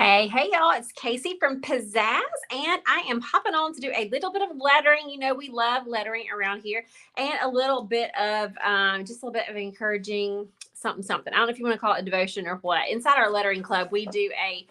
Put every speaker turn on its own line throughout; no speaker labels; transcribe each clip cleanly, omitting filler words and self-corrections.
Hey, y'all, it's Casey from Pizzazz, and I am hopping on to do a little bit of lettering. You know, we love lettering around here, and a little bit of just a little bit of encouraging something. I don't know if you want to call it a devotion or what. Inside our lettering club, we do a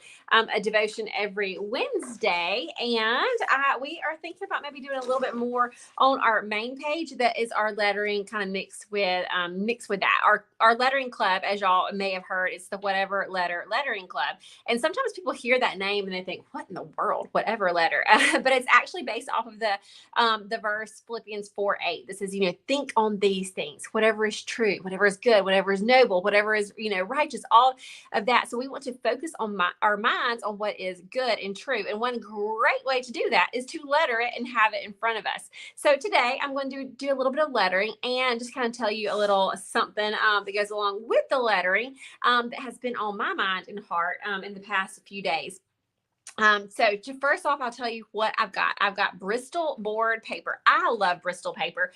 devotion every Wednesday, and we are thinking about maybe doing a little bit more on our main page that is our lettering kind of mixed with that. Our lettering club, as y'all may have heard, is the Whatever Letter Lettering Club. And sometimes people hear that name and they think, "What in the world? Whatever letter?" But it's actually based off of the verse Philippians 4:8 that says, think on these things, whatever is true, whatever is good, whatever is noble, whatever is righteous, all of that. So we want to focus on our minds on what is good and true. And one great way to do that is to letter it and have it in front of us. So today I'm going to do a little bit of lettering and just kind of tell you a little something that goes along with the lettering that has been on my mind and heart in the past few days. First off, I'll tell you what I've got. I've got Bristol board paper. I love Bristol paper.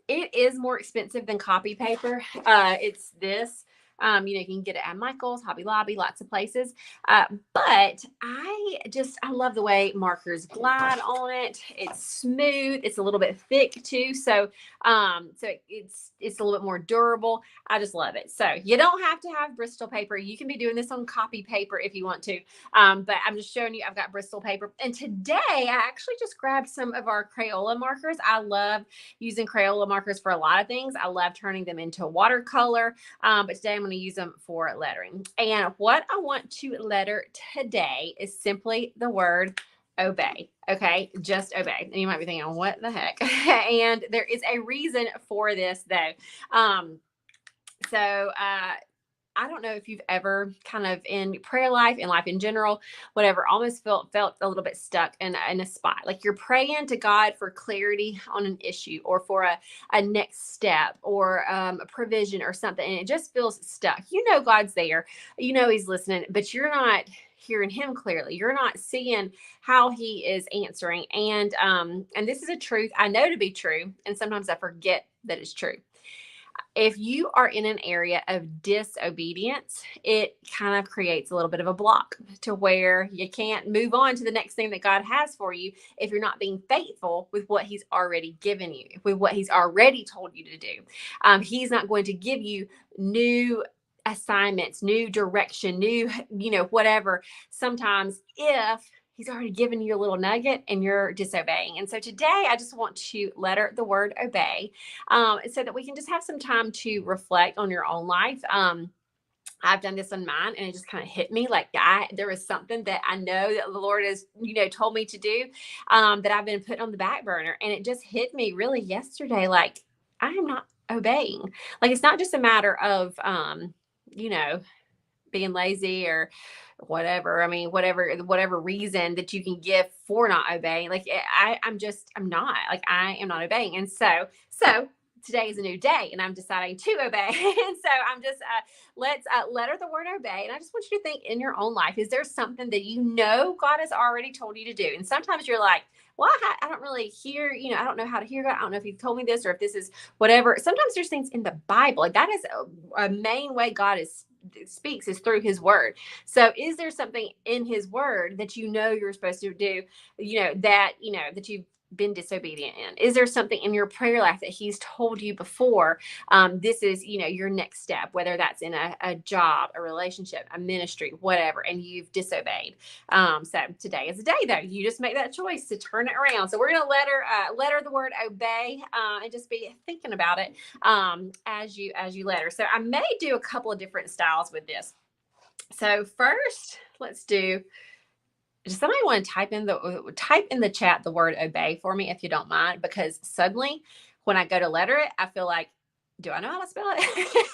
It is more expensive than copy paper. It's this. You can get it at Michael's, Hobby Lobby, lots of places. But I love the way markers glide on it. It's smooth. It's a little bit thick too. It's a little bit more durable. I just love it. So you don't have to have Bristol paper. You can be doing this on copy paper if you want to. But I'm just showing you, I've got Bristol paper. And today I actually just grabbed some of our Crayola markers. I love using Crayola markers for a lot of things. I love turning them into watercolor. But today I'm going to use them for lettering. And what I want to letter today is simply the word obey. Okay, just obey. And you might be thinking, what the heck? And there is a reason for this, though. I don't know if you've ever kind of in prayer life, in life in general, whatever, almost felt a little bit stuck in a spot. Like you're praying to God for clarity on an issue or for a next step or a provision or something. And it just feels stuck. God's there, he's listening, but you're not hearing him clearly. You're not seeing how he is answering. And this is a truth I know to be true. And sometimes I forget that it's true. If you are in an area of disobedience, it kind of creates a little bit of a block to where you can't move on to the next thing that God has for you if you're not being faithful with what he's already given you, with what he's already told you to do. He's not going to give you new assignments, new direction, new, whatever. Sometimes if he's already given you a little nugget and you're disobeying. And so today I just want to letter the word obey so that we can just have some time to reflect on your own life. I've done this on mine and it just kind of hit me like there was something that I know that the Lord has, told me to do that I've been putting on the back burner. And it just hit me really yesterday. Like I am not obeying. Like it's not just a matter of, being lazy or whatever. I mean, whatever reason that you can give for not obeying. Like I'm not like I am not obeying. And so today is a new day and I'm deciding to obey. And so I'm just, let's letter the word obey. And I just want you to think in your own life, is there something that God has already told you to do? And sometimes you're like, well, I don't really hear, I don't know how to hear God. I don't know if he told me this or if this is whatever. Sometimes there's things in the Bible. Like that is a main way God speaks is through his word. So is there something in his word that you're supposed to do, that you've been disobedient in? Is there something in your prayer life that he's told you before? This is, your next step, whether that's in a job, a relationship, a ministry, whatever, and you've disobeyed. So today is the day though. You just make that choice to turn it around. So we're going to letter the word obey and just be thinking about it as you letter. So I may do a couple of different styles with this. So first, let's do. Does somebody want to type in the chat the word obey for me if you don't mind? Because suddenly when I go to letter it, I feel like, do I know how to spell it?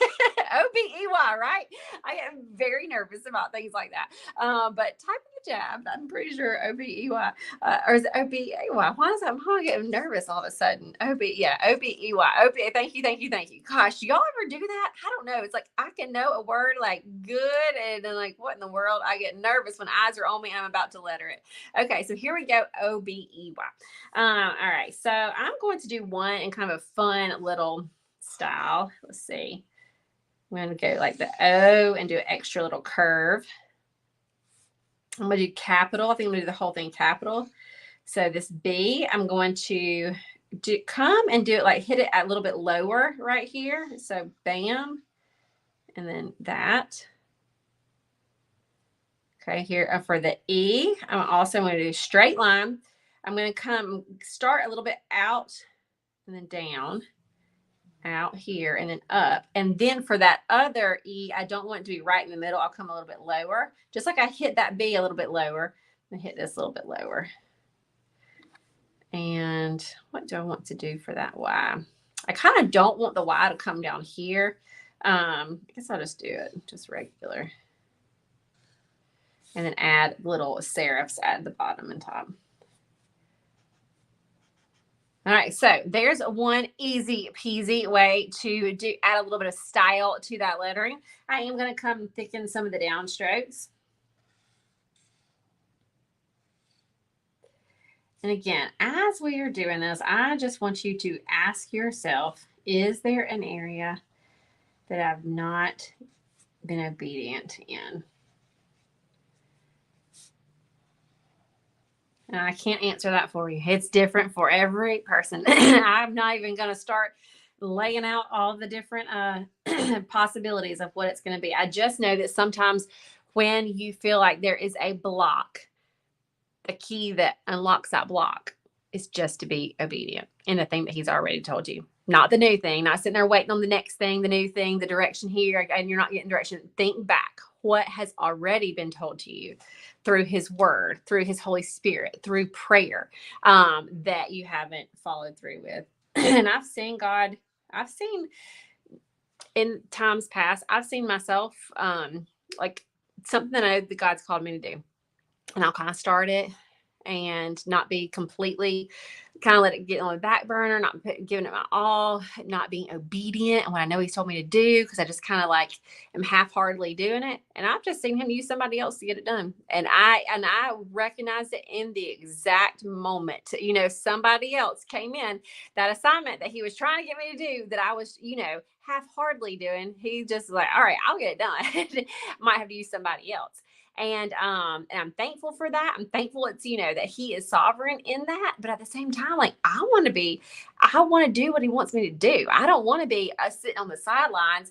O-B-E-Y, right? I am very nervous about things like that. But type in the chat. I'm pretty sure O-B-E-Y. Or is it O-B-A-Y? Why am I getting nervous all of a sudden? O-B-E-Y. O-B, thank you. Gosh, y'all ever do that? I don't know. It's like I can know a word like good and then like what in the world? I get nervous when eyes are on me and I'm about to letter it. Okay, so here we go. O-B-E-Y. All right, so I'm going to do one in kind of a fun little style. Let's see. I'm going to go like the O and do an extra little curve. I'm going to do capital. I think I'm going to do the whole thing capital. So this B, I'm going to come and do it like hit it a little bit lower right here. So bam, and then that. Okay, here for the E, I'm also going to do straight line. I'm going to come start a little bit out and then down, out here and then up. And then for that other E, I don't want it to be right in the middle. I'll come a little bit lower, just like I hit that B a little bit lower and hit this a little bit lower. And what do I want to do for that Y? I kind of don't want the Y to come down here. I guess I'll just do it just regular. And then add little serifs at the bottom and top. All right, so there's one easy peasy way to add a little bit of style to that lettering. I am going to come thicken some of the downstrokes. And again, as we are doing this, I just want you to ask yourself, is there an area that I've not been obedient in? And I can't answer that for you. It's different for every person. I'm not even going to start laying out all the different possibilities of what it's going to be. I just know that sometimes when you feel like there is a block, the key that unlocks that block is just to be obedient in the thing that he's already told you. Not the new thing, not sitting there waiting on the next thing, the new thing, the direction here, and you're not getting direction. Think back. What has already been told to you through his word, through his Holy Spirit, through prayer, that you haven't followed through with. And I've seen in times past, I've seen myself, like something I know that God's called me to do. And I'll kind of start it and not be completely, kind of let it get on the back burner, not giving it my all, not being obedient and what I know he's told me to do, because I just kind of like am half-heartedly doing it. And I've just seen him use somebody else to get it done. And I recognized it in the exact moment. You know, somebody else came in, that assignment that he was trying to get me to do that I was, you know, half-heartedly doing. He just like, all right, I'll get it done. Might have to use somebody else. And I'm thankful for that. I'm thankful it's, you know, that he is sovereign in that. But at the same time, like I want to do what he wants me to do. I don't want to be sitting on the sidelines.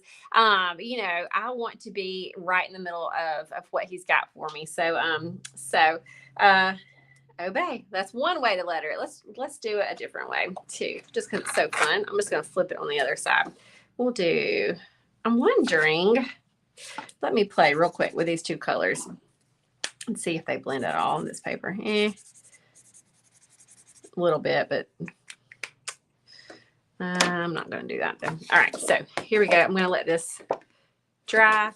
You know, I want to be right in the middle of what he's got for me. So obey. That's one way to letter it. Let's do it a different way too, just because it's so fun. I'm just going to flip it on the other side. I'm wondering, let me play real quick with these two colors and see if they blend at all on this paper. A little bit, but I'm not going to do that though. All right, so here we go. I'm going to let this dry.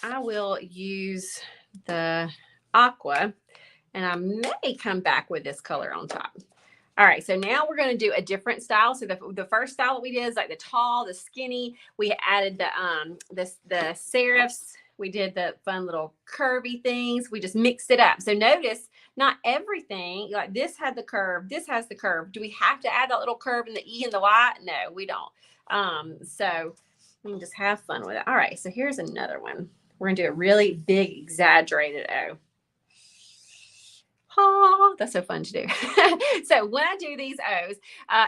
I will use the aqua, and I may come back with this color on top. All right, so now we're going to do a different style. So the first style that we did is like the tall, the skinny. We added the serifs. We did the fun little curvy things. We just mixed it up. So notice not everything, like this had the curve, this has the curve. Do we have to add that little curve in the E and the Y? No, we don't. So we can just have fun with it. All right, so here's another one. We're going to do a really big exaggerated O. Oh, that's so fun to do. So when I do these O's,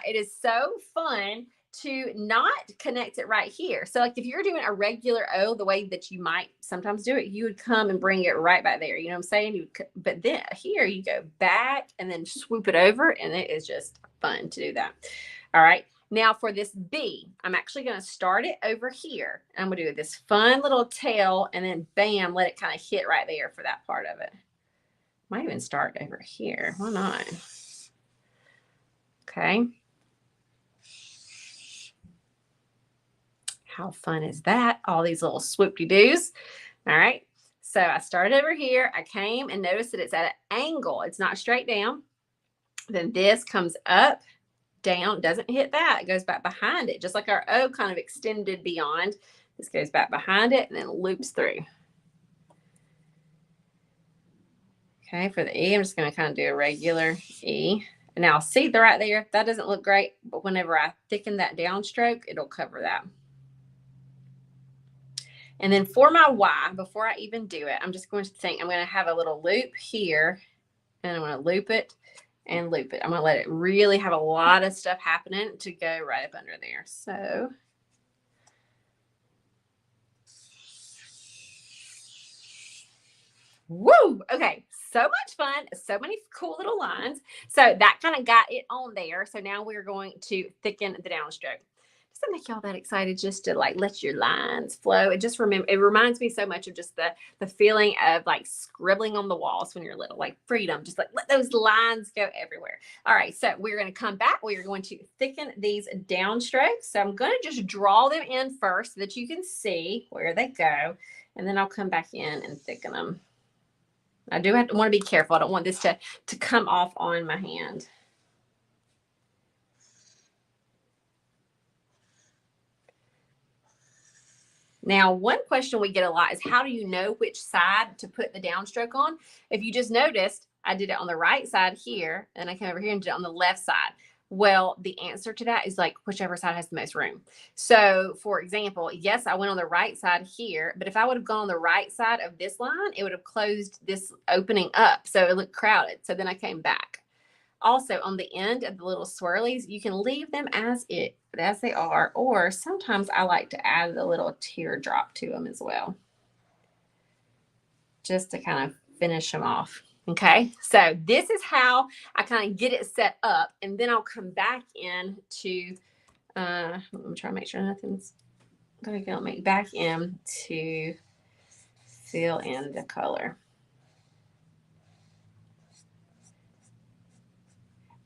it is so fun to not connect it right here. So like if you're doing a regular O, the way that you might sometimes do it, you would come and bring it right back there. You know what I'm saying? But then here you go back and then swoop it over, and it is just fun to do that. All right. Now for this B, I'm actually going to start it over here. I'm going to do this fun little tail, and then bam, let it kind of hit right there for that part of it. Might even start over here. Why not? Okay. How fun is that? All these little swoop-de-doos. All right. So I started over here. I came and noticed that it's at an angle. It's not straight down. Then this comes up, down, doesn't hit that. It goes back behind it, just like our O kind of extended beyond. This goes back behind it and then loops through. Okay, for the E, I'm just going to kind of do a regular E. And now see right there, that doesn't look great, but whenever I thicken that downstroke, it'll cover that. And then for my Y, before I even do it, I'm just going to think I'm going to have a little loop here, and I'm going to loop it and loop it. I'm going to let it really have a lot of stuff happening to go right up under there. So woo! Okay, so much fun, so many cool little lines. So that kind of got it on there. So now we're going to thicken the downstroke. Does that make y'all that excited just to like let your lines flow? It reminds me so much of just the feeling of like scribbling on the walls when you're little, like freedom, just like let those lines go everywhere. All right, so we're going to come back. We are going to thicken these downstrokes. So I'm going to just draw them in first so that you can see where they go, and then I'll come back in and thicken them. I do want to be careful. I don't want this to come off on my hand. Now, one question we get a lot is how do you know which side to put the downstroke on? If you just noticed, I did it on the right side here, and I came over here and did it on the left side. Well, the answer to that is like whichever side has the most room. So, for example, yes, I went on the right side here, but if I would have gone on the right side of this line, it would have closed this opening up. So it looked crowded. So then I came back. Also, on the end of the little swirlies, you can leave them as they are, or sometimes I like to add a little teardrop to them as well, just to kind of finish them off. Okay, so this is how I kind of get it set up, and then I'll come back in to, I'm trying to make sure nothing's going to go back in to fill in the color.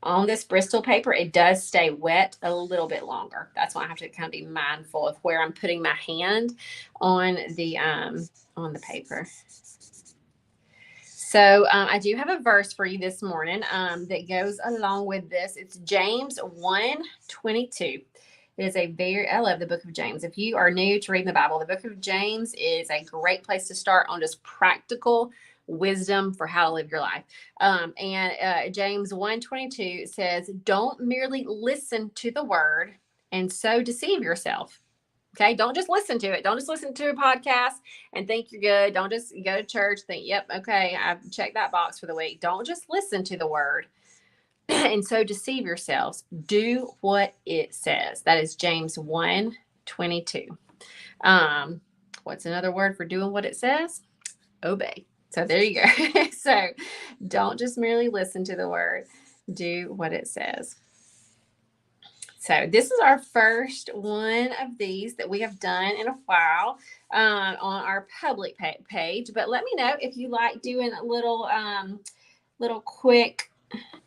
On this Bristol paper, it does stay wet a little bit longer. That's why I have to kind of be mindful of where I'm putting my hand on the paper. So I do have a verse for you this morning that goes along with this. It's James 1:22. It is I love the book of James. If you are new to reading the Bible, the book of James is a great place to start on just practical wisdom for how to live your life. James 1:22 says, don't merely listen to the word and so deceive yourself. Okay, don't just listen to it. Don't just listen to a podcast and think you're good. Don't just go to church, think, yep, okay, I've checked that box for the week. Don't just listen to the word and so deceive yourselves. Do what it says. That is James 1:22. What's another word for doing what it says? Obey. So there you go. So don't just merely listen to the word, do what it says. So this is our first one of these that we have done in a while on our public page. But let me know if you like doing a little quick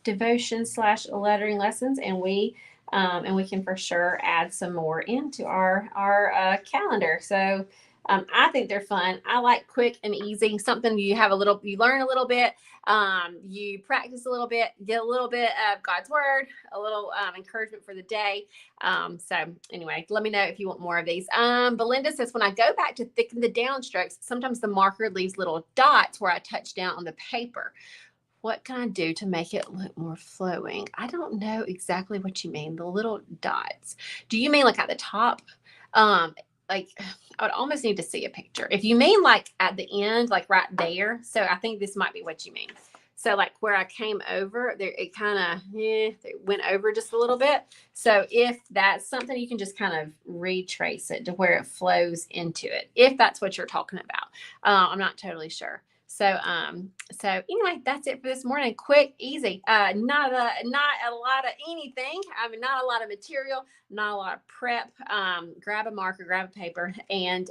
devotion / lettering lessons, and we can for sure add some more into our calendar. So I think they're fun. I like quick and easy, something you learn a little bit, you practice a little bit, get a little bit of God's word, a little encouragement for the day. So anyway, let me know if you want more of these. Belinda says, when I go back to thicken the downstrokes, sometimes the marker leaves little dots where I touch down on the paper. What can I do to make it look more flowing? I don't know exactly what you mean. The little dots. Do you mean like at the top? Like I would almost need to see a picture. If you mean like at the end, like right there. So I think this might be what you mean. So like where I came over there, it kind of it went over just a little bit. So if that's something, you can just kind of retrace it to where it flows into it. If that's what you're talking about. I'm not totally sure. So anyway, that's it for this morning. Quick, easy. Not a lot of anything. I mean, not a lot of material, not a lot of prep. Grab a marker, grab a paper, and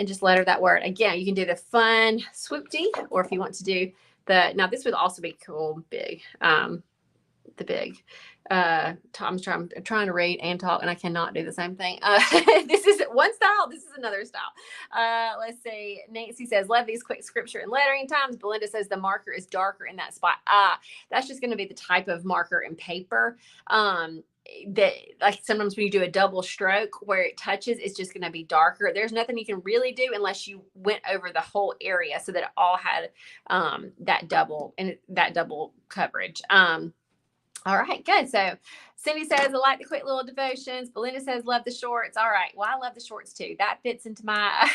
just letter that word. Again, you can do the fun swoopty, or if you want to do now this would also be cool, big. The big. I'm trying to read and talk, and I cannot do the same thing. This is one style. This is another style. Let's see. Nancy says, love these quick scripture and lettering times. Belinda says the marker is darker in that spot. That's just going to be the type of marker and paper. That like sometimes when you do a double stroke where it touches, it's just going to be darker. There's nothing you can really do unless you went over the whole area so that it all had that double coverage. All right, good. So Cindy says, I like the quick little devotions. Belinda says, love the shorts. All right. Well, I love the shorts too. That fits into my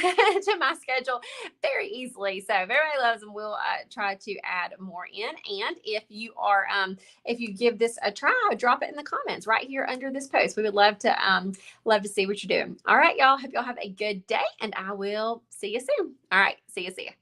to my schedule very easily. So if everybody loves them, we'll try to add more in. And if you give this a try, drop it in the comments right here under this post. We would love to see what you're doing. All right, y'all. Hope y'all have a good day, and I will see you soon. All right. See you.